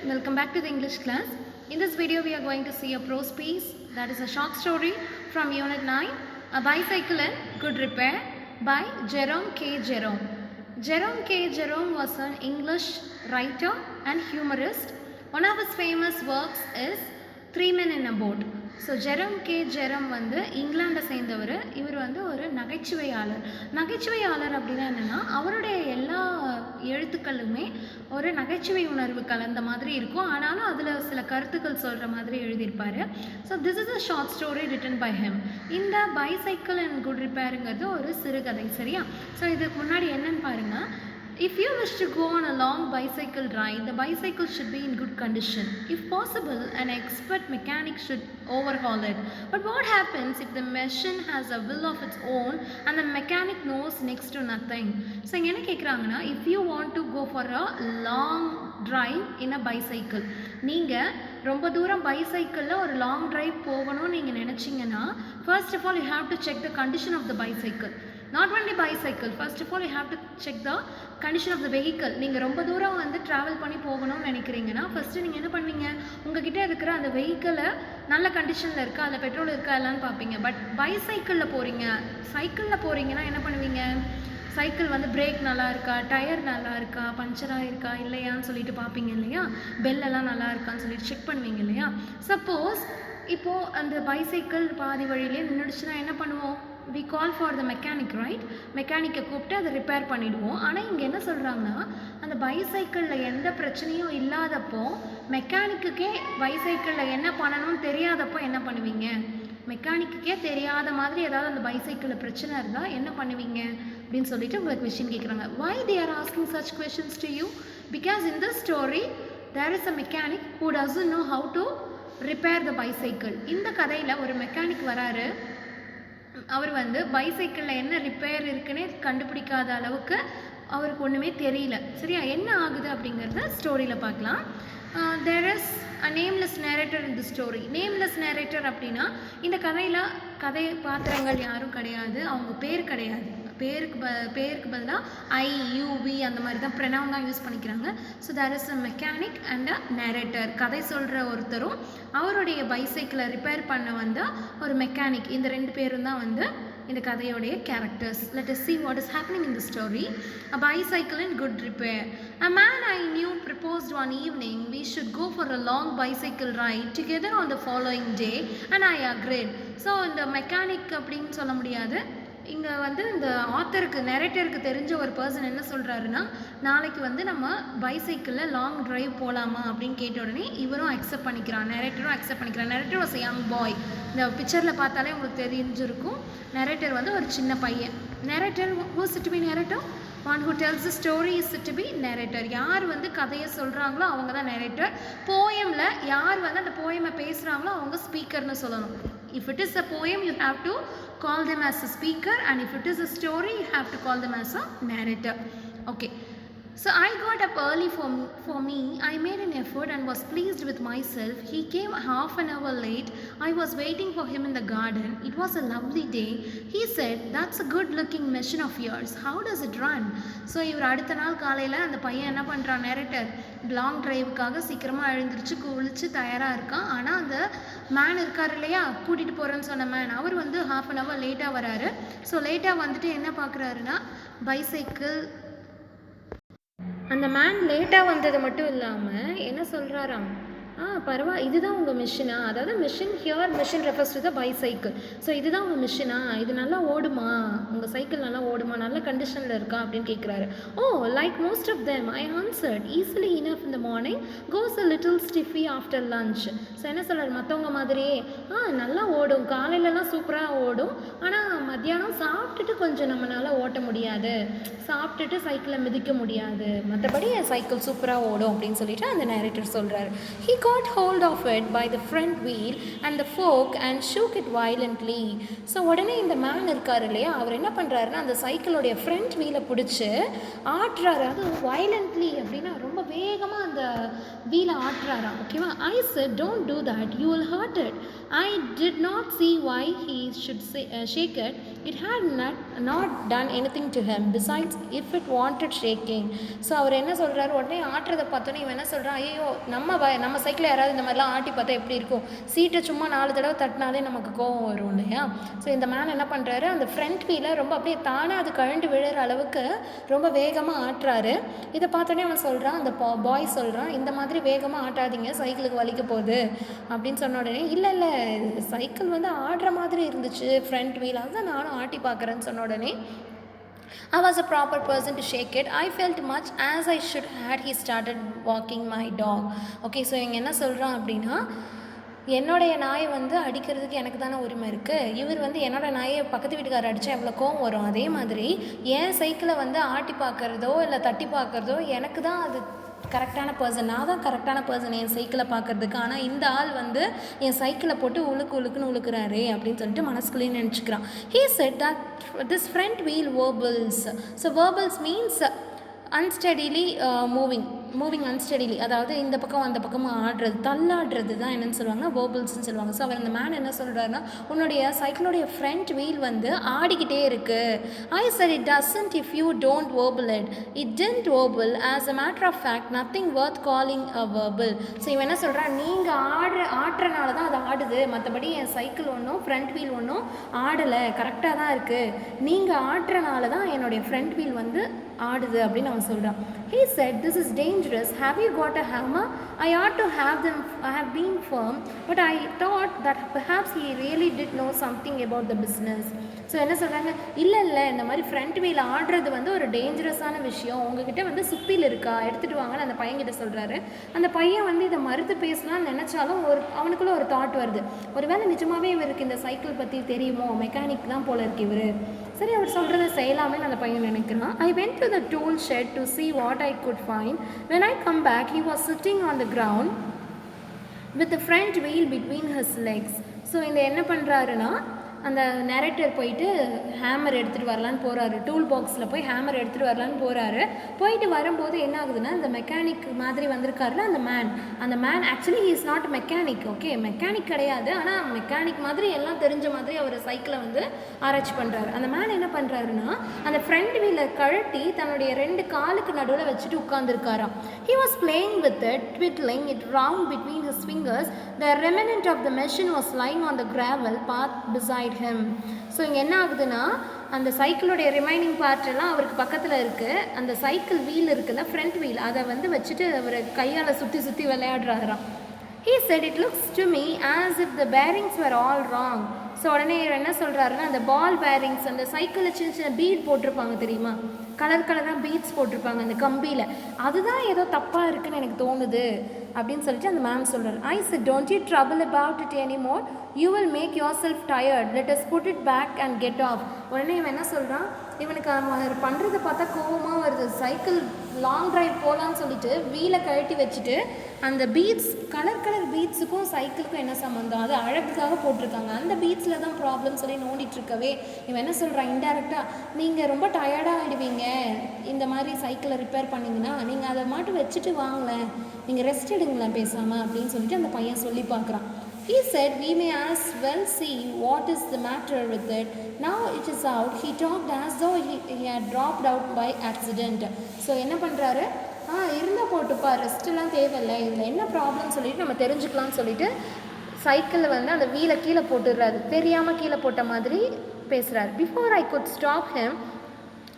welcome back to the English class. In this video we are going to see a prose piece, that is a short story from Unit 9, A Bicycle in Good Repair by Jerome K. Jerome. Jerome K. Jerome was an English writer and humorist. One of his famous works is Three Men in a Boat. So ஜெரம் K ஜெரம் வந்து இங்கிலாண்டை சேர்ந்தவர். இவர் வந்து ஒரு நகைச்சுவையாளர் அப்படின்னா என்னென்னா அவருடைய எல்லா எழுத்துக்களுமே ஒரு நகைச்சுவை உணர்வு கலந்த மாதிரி இருக்கும். ஆனாலும் அதில் சில கருத்துக்கள் சொல்கிற மாதிரி எழுதியிருப்பார். So this is a short story written by him. இந்த பைசைக்கிள் அண்ட் குட் ரிப்பேருங்கிறது ஒரு சிறுகதை, சரியா? ஸோ இதுக்கு முன்னாடி என்னன்னு பாருங்கள். If you wish to go on a long bicycle ride, the bicycle should be in good condition. If possible, an expert mechanic should overhaul it. But what happens if the machine has a will of its own and the mechanic knows next to nothing? So, என்ன கேட்குறாங்கன்னா, if you want to go for a long drive in a bicycle, நீங்கள் ரொம்ப தூரம் பைசைக்கிளில் ஒரு long drive போகணும்னு நீங்கள் நினச்சிங்கன்னா, first of all you have to check the condition of the bicycle. Not only bicycle, first of all you have to check the condition of the vehicle. நீங்கள் ரொம்ப தூரம் வந்து ட்ராவல் பண்ணி போகணும்னு நினைக்கிறீங்கன்னா ஃபஸ்ட்டு நீங்கள் என்ன பண்ணுவீங்க, உங்ககிட்ட இருக்கிற அந்த வெஹிக்கிளை நல்ல கண்டிஷனில் இருக்கா, அதில் பெட்ரோல் இருக்கா இல்லைன்னு பார்ப்பீங்க. பட் பைசைக்கிளில் போகிறீங்க, சைக்கிளில் போகிறீங்கன்னா என்ன பண்ணுவீங்க, சைக்கிள் வந்து பிரேக் நல்லா இருக்கா, டயர் நல்லா இருக்கா, பஞ்சராக இருக்கா இல்லையான்னு சொல்லிட்டு பார்ப்பீங்க இல்லையா, பெல்லெல்லாம் நல்லா இருக்கான்னு சொல்லிட்டு செக் பண்ணுவீங்க இல்லையா. சப்போஸ் இப்போது அந்த பைசைக்கிள் பாதி வழியிலே நின்றுடுச்சுன்னா என்ன பண்ணுவோம், we call for the mechanic, right? மெக்கானிக்கை கூப்பிட்டு அதை ரிப்பேர் பண்ணிவிடுவோம். ஆனால் இங்கே என்ன சொல்கிறாங்கன்னா, அந்த பைசைக்கிளில் எந்த பிரச்சனையும் இல்லாதப்போ, மெக்கானிக்குக்கே பைசைக்கிளில் என்ன பண்ணணும்னு தெரியாதப்போ என்ன பண்ணுவீங்க, மெக்கானிக்குக்கே தெரியாத மாதிரி ஏதாவது அந்த பைசைக்கிளில் பிரச்சனை இருந்தால் என்ன பண்ணுவீங்க அப்படின்னு சொல்லிட்டு உங்களுக்கு கொஷின் கேட்குறாங்க. why they are asking such questions to you? Because in this story there is a mechanic who doesn't know how to repair the bicycle. இந்த கதையில் ஒரு மெக்கானிக் வராரு. அவர் வந்து பைசைக்கிளில் என்ன ரிப்பேர் இருக்குன்னே கண்டுபிடிக்காத அளவுக்கு அவருக்கு ஒன்றுமே தெரியல, சரியா? என்ன ஆகுது அப்படிங்கிறத ஸ்டோரியில் பார்க்கலாம். There is a nameless narrator in the story. Nameless narrator அப்படின்னா இந்த கதை பாத்திரங்கள் யாரும் கிடையாது, அவங்க பேர் கிடையாது. பேருக்கு பதிலாக ஐ யூ வி அந்த மாதிரி தான் ப்ரெனவுன் தான் யூஸ் பண்ணிக்கிறாங்க. So there is a mechanic and a narrator. கதை சொல்கிற ஒருத்தரும் அவருடைய பைசைக்கிளை ரிப்பேர் பண்ண வந்தால் ஒரு மெக்கானிக், இந்த ரெண்டு பேரும் தான் வந்து இந்த கதையோடைய characters. Let us see what is happening in the story. A bicycle in good repair. A man I knew proposed one evening we should go for a long bicycle ride together on the following day and I agreed. So இந்த mechanic அப்படின்னு சொல்ல முடியாது, இங்கே வந்து இந்த ஆத்தருக்கு நெரேட்டருக்கு தெரிஞ்ச ஒரு person என்ன சொல்கிறாருன்னா, நாளைக்கு வந்து நம்ம பைசைக்கிளில் லாங் ட்ரைவ் போகலாமா அப்படின்னு கேட்ட உடனே இவரும் அக்செப்ட் பண்ணிக்கிறான், நெரேட்டரும் அக்செப்ட் பண்ணிக்கிறான். Narrator was a young boy. இந்த பிக்சரில் பார்த்தாலே உங்களுக்கு தெரிஞ்சிருக்கும், நெரேட்டர் வந்து ஒரு சின்ன பையன். Narrator, who is to be narrator? One who tells the story is to be narrator. யார் வந்து கதையை சொல்கிறாங்களோ அவங்க தான் நெரேட்டர். போயமில் யார் வந்து அந்த போயமை பேசுகிறாங்களோ அவங்க ஸ்பீக்கர்னு சொல்லணும். If it is a poem you have to call them as a speaker, and if it is a story you have to call them as a narrator. Okay, so I got up early for me. I made an effort and was pleased with myself. He came half an hour late. I was waiting for him in the garden. It was a lovely day. He said, that's a good looking machine of yours. How does it run? So இவர் அடுத்த நாள் காலையில் அந்த பையன் என்ன பண்ணுறான், narrator long ட்ரைவுக்காக சீக்கிரமாக எழுந்திரிச்சு குளிச்சு தயாராக இருக்கான். ஆனால் அந்த மேன் இருக்கார் இல்லையா, கூட்டிகிட்டு போகிறேன்னு சொன்ன மேன், அவர் வந்து ஹாஃப் அன் ஹவர் லேட்டாக வராரு. ஸோ லேட்டாக வந்துட்டு என்ன பார்க்குறாருன்னா, பைசைக்கிள் அந்த மேன் லேட்டாக வந்தது மட்டும் இல்லாமல் என்ன சொல்கிறாராம், பரவாயில்ல, இதுதான் உங்கள் மிஷினா, அதாவது machine here machine refers to the bicycle. So இதுதான் உங்கள் மிஷினா, இது நல்லா ஓடுமா, உங்கள் சைக்கிள் நல்லா ஓடுமா, நல்ல கண்டிஷனில் இருக்கா அப்படின்னு கேட்குறாரு. Oh, like most of them I answered, easily enough in the morning, goes a little stiffer after lunch. So என்ன சொல்கிறார், மற்றவங்க மாதிரியே நல்லா ஓடும், காலையிலலாம் சூப்பராக ஓடும், ஆனால் மத்தியானம் சாப்பிட்டுட்டு கொஞ்சம் நம்மளால் ஓட்ட முடியாது, சாப்பிட்டுட்டு சைக்கிளை மிதிக்க முடியாது, மற்றபடி என் சைக்கிள் சூப்பராக ஓடும் அப்படின்னு சொல்லிட்டு அந்த நேரேட்டர் சொல்கிறாரு. He got hold of it by the front wheel and the fork and shook it violently. So உடனே இந்த மேன் இருக்கார் இல்லையா, அவர் என்ன பண்ணுறாருன்னா அந்த சைக்கிளோடைய ஃப்ரண்ட் வீலை பிடிச்சி ஆட்டுறாரு. அது வயலண்ட்லி அப்படின்னா ரொம்ப வேகமாக அந்த அந்த வீலை ஆட்டுறாராம். ஓகேவா? ஐ said don't do that, you will hurt it. I did not see why he should shake it. It had not done anything to him besides if it wanted shaking. So அவர் என்ன சொல்கிறாரு, உடனே ஆட்டுறதை பார்த்தோன்னே இவன் என்ன சொல்கிறான், ஐயோ நம்ம சைக்கிளில் யாராவது இந்த மாதிரிலாம் ஆட்டி பார்த்தா எப்படி இருக்கும், சீட்டை சும்மா 4 தடவை தட்டினாலே நமக்கு கோவம் வரும் இல்லையா? ஸோ இந்த மேன் என்ன பண்ணுறாரு, அந்த ஃப்ரண்ட் வீலை ரொம்ப அப்படியே தானே அது கழண்டு விழுற அளவுக்கு ரொம்ப வேகமாக ஆட்டுறாரு. இதை பார்த்தோன்னே அவன் சொல்கிறான், அந்த பாய் சொல்கிறான், இந்த மாதிரி வேகமாக ஆட்டாதீங்க, சைக்கிளுக்கு வலிக்க போகுது அப்படின்னு சொன்ன உடனே, இல்லை இல்லை சைக்கிள் வந்து ஆடுற மாதிரி இருந்துச்சு ஃப்ரண்ட் வீல், அதுதான் நானும் ஆட்டி பார்க்குறேன்னு சொன்ன உடனே, I was a proper person to shake it. I felt much as I should had he started walking my dog. Okay, so இங்கே என்ன சொல்கிறான் அப்படின்னா, என்னுடைய நாயை வந்து அடிக்கிறதுக்கு எனக்கு தானே உரிமை இருக்குது, இவர் வந்து என்னோடய நாயை பக்கத்து வீட்டுக்காரர் அடித்தா எவ்வளோ கோவம் வரும், அதே மாதிரி என் சைக்கிளை வந்து ஆட்டி பார்க்குறதோ இல்லை தட்டி பார்க்குறதோ எனக்கு தான் அது கரெக்டான பர்சன், நான் தான் கரெக்டான பர்சன் என் சைக்கிளை பார்க்குறதுக்கு. ஆனால் இந்த ஆள் வந்து என் சைக்கிளை போட்டு உழுக்குன்னு உழுக்குறாரு அப்படின்னு சொல்லிட்டு மனசுக்குள்ளேயே நினச்சிக்கிறான். He said that this front wheel wobbles. So wobbles means unsteadily moving unsteadily, அதாவது இந்த பக்கம் அந்த பக்கமாக ஆடுறது, தள்ளாடுறது தான் என்னென்னு சொல்லுவாங்க, வோபிள்ஸ்ன்னு சொல்லுவாங்க. ஸோ அவர் அந்த மேன் என்ன சொல்கிறாருன்னா, உன்னுடைய சைக்கிளுடைய ஃப்ரண்ட் வீல் வந்து ஆடிக்கிட்டே இருக்குது. ஐ said it doesn't if you don't wobble it. It didn't wobble. As a matter of fact, nothing worth calling a wobble. So இவன் என்ன சொல்கிறான், நீங்கள் ஆட்டுறனால தான் அது ஆடுது, மற்றபடி என் சைக்கிள் ஒன்றும் ஃப்ரண்ட் வீல் ஒன்றும் ஆடலை, கரெக்டாக தான் இருக்குது, நீங்கள் ஆட்டுறனால தான் என்னுடைய ஃப்ரண்ட் வீல் வந்து ஆடுது அப்படின்னு அவன் சொல்கிறான். He said, this is dangerous. Have you got a hammer? I ought to have been firm, but I thought that perhaps he really did know something about the business. So என்ன சொல்கிறாங்க, இல்லை இந்த மாதிரி ஃப்ரண்ட் வீல் ஆடுறது வந்து ஒரு டேஞ்சரஸான விஷயம், உங்ககிட்ட வந்து சுத்தியில் இருக்கா, எடுத்துகிட்டு வாங்கன்னு அந்த பையன்கிட்ட சொல்கிறாரு. அந்த பையன் வந்து இதை மறுத்து பேசலாம்னு நினச்சாலும் அவனுக்குள்ளே ஒரு தாட் வருது, ஒருவேளை நிஜமாகவே இவருக்கு இந்த சைக்கிள் பற்றி தெரியுமோ, மெக்கானிக் தான் போல இருக்கு இவர், சரி அவர் சொல்கிறத செய்யலாமே அந்த பையன் நினைக்கிறான். I went to the tool shed to see what I could find. When I come back, he was sitting on the ground with the front wheel between his legs. So இந்த என்ன பண்ணுறாருன்னா, அந்த நரேட்டர் போயிட்டு hammer எடுத்துகிட்டு வரலான்னு போகிறாரு, tool பாக்ஸில் போய் ஹேமர் எடுத்துகிட்டு வரலான்னு போகிறாரு. போயிட்டு வரும்போது என்ன ஆகுதுன்னா, இந்த மெக்கானிக் மாதிரி வந்திருக்காருல அந்த man actually he is not mechanic. Okay, mechanic கிடையாது, ஆனால் மெக்கானிக் மாதிரி எல்லாம் தெரிஞ்ச மாதிரி அவர் சைக்கிளை வந்து ஆராய்ச்சி பண்ணுறாரு. அந்த மேன் என்ன பண்ணுறாருன்னா, அந்த ஃப்ரண்ட் வீலை கழட்டி தன்னுடைய 2 காலுக்கு நடுவில் வச்சுட்டு உட்காந்துருக்காராம். He was playing with it, twiddling it round between his fingers. The remnant of the machine was lying on the gravel path beside him. So இங்கே என்ன ஆகுதுன்னா, அந்த சைக்கிளுடைய ரிமைனிங் பார்ட்டெல்லாம் அவருக்கு பக்கத்தில் இருக்குது. அந்த சைக்கிள் வீல் இருக்குல்ல, ஃப்ரண்ட் வீல், அதை வந்து வச்சுட்டு அவர் கையால் சுற்றி விளையாடுறாராம். He said, it looks to me as if the bearings were all wrong. So உடனே என்ன சொல்கிறாருன்னா, அந்த பால் பேரிங்ஸ், அந்த சைக்கிளில் சின்ன பீட் போட்டிருப்பாங்க தெரியுமா, கலராக பீட்ஸ் போட்டிருப்பாங்க அந்த கம்பியில், அதுதான் ஏதோ தப்பாக இருக்குன்னு எனக்கு தோணுது அப்படின்னு சொல்லிட்டு அந்த மேம் சொல்கிறார். I said, don't you trouble about it anymore. You will make yourself tired. Let us put it back and get off. உடனே இவன் என்ன சொல்கிறான், இவனுக்கு அவர் பண்ணுறதை பார்த்தா கோவமாக வருது. சைக்கிள் லாங் ட்ரைவ் போகலான்னு சொல்லிட்டு வீலை கழட்டி வச்சுட்டு, அந்த பீட்ஸ் கலர் பீட்ஸுக்கும் சைக்கிளுக்கும் என்ன சம்மந்தம், அது அழகுக்காக போட்டிருக்காங்க, அந்த பீட்ஸில் தான் ப்ராப்ளம் சொல்லி நோண்டிகிட்ருக்கவே இவன் என்ன சொல்கிறான், இன்டெரக்டாக, நீங்கள் ரொம்ப டயர்டாக ஆகிடுவீங்க இந்த மாதிரி சைக்கிளை ரிப்பேர் பண்ணிங்கன்னா, நீங்கள் அதை மட்டும் வச்சுட்டு வாங்கலேன், நீங்கள் ரெஸ்ட் எடுங்களேன் பேசாமல் அப்படின்னு சொல்லிட்டு அந்த பையன் சொல்லி பார்க்குறான். He said, we may as well see what is the matter with it. Now it is out. He talked as though he had dropped out by accident. So என்ன பண்ணுறாரு, இருந்தால் போட்டுப்பா, ரெஸ்ட்டெல்லாம் தேவையில்லை, இதில் என்ன ப்ராப்ளம் சொல்லிட்டு நம்ம தெரிஞ்சுக்கலாம்னு சொல்லிட்டு சைக்கிளில் வந்து அந்த வீலை கீழே போட்டுடுறாரு, தெரியாமல் கீழே போட்ட மாதிரி பேசுகிறாரு. Before I could stop him,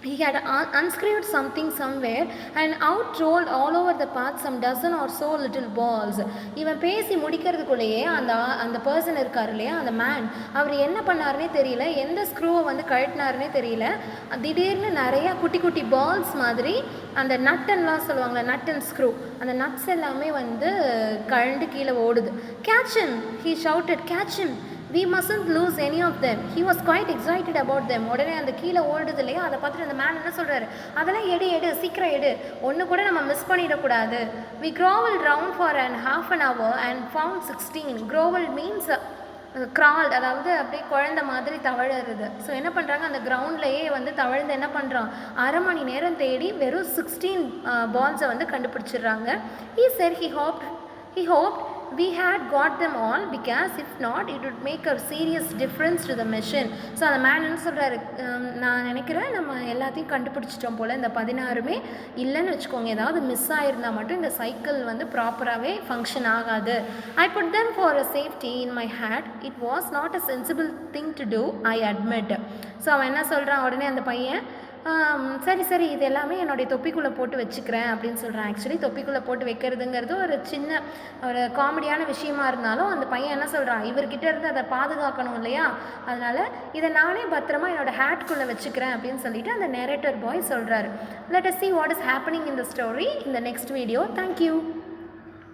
he had unscrewed something somewhere and out rolled all over the path some dozen or so little balls. இவன் பேசி முடிக்கிறதுக்குள்ளேயே அந்த பர்சன் இருக்கார் இல்லையா, அந்த மேன், அவர் என்ன பண்ணாருன்னே தெரியல, எந்த ஸ்க்ரூவை வந்து கழட்டினாருன்னே தெரியல, திடீர்னு நிறையா குட்டி பால்ஸ் மாதிரி அந்த நட்டன்லாம் சொல்லுவாங்களே, நட் அண்ட் ஸ்க்ரூ, அந்த நட்ஸ் எல்லாமே வந்து கழண்டு கீழே ஓடுது. Catch him, he shouted, catch him. We mustn't lose any of them. He was quite excited about them. உடனே அந்த கீழே ஓடுது இல்லையா, அதை பார்த்துட்டு அந்த மேன் என்ன சொல்கிறாரு, அதெல்லாம் எடு சீக்கிரம் எடு, ஒன்று கூட நம்ம மிஸ் பண்ணிடக்கூடாது. We grovelled round for half an hour and found 16. Grovel means கிரால்ட், அதாவது அப்படியே குழந்த மாதிரி தவழறது. ஸோ என்ன பண்ணுறாங்க, அந்த கிரவுண்ட்லேயே வந்து தவழ்ந்து என்ன பண்ணுறான், அரை மணி நேரம் தேடி வெறும் 16 பால்ஸை வந்து கண்டுபிடிச்சிடுறாங்க. He said he hoped we had got them all because if not it would make a serious difference to the mission. So அந்த மேன் என்ன சொல்கிறாரு, நான் நினைக்கிறேன் நம்ம எல்லாத்தையும் கண்டுபிடிச்சிட்டோம் போல், இந்த 16மே இல்லைன்னு வச்சுக்கோங்க, ஏதாவது மிஸ் ஆகிருந்தால் மட்டும் இந்த சைக்கிள் வந்து ப்ராப்பராகவே ஃபங்க்ஷன் ஆகாது. I put them for a safety in my hat. It was not a sensible thing to do, I admit. So அவன் என்ன சொல்கிறான், உடனே அந்த பையன் சரி சரி இது எல்லாமே என்னுடைய தொப்பிக்குள்ளே போட்டு வச்சுக்கிறேன் அப்படின்னு சொல்கிறான். ஆக்சுவலி தொப்பிக்குள்ளே போட்டு வைக்கிறதுங்கிறது ஒரு சின்ன ஒரு காமெடியான விஷயமா இருந்தாலும் அந்த பையன் என்ன சொல்கிறான், இவர்கிட்ட இருந்து அதை பாதுகாக்கணும் இல்லையா, அதனால் இதை நானே பத்திரமா என்னோடய ஹேட்குள்ளே வச்சுக்கிறேன் அப்படின்னு சொல்லிட்டு அந்த நரேட்டர் பாய் சொல்கிறாரு. Let us see what is happening in the story in the next video. Thank you.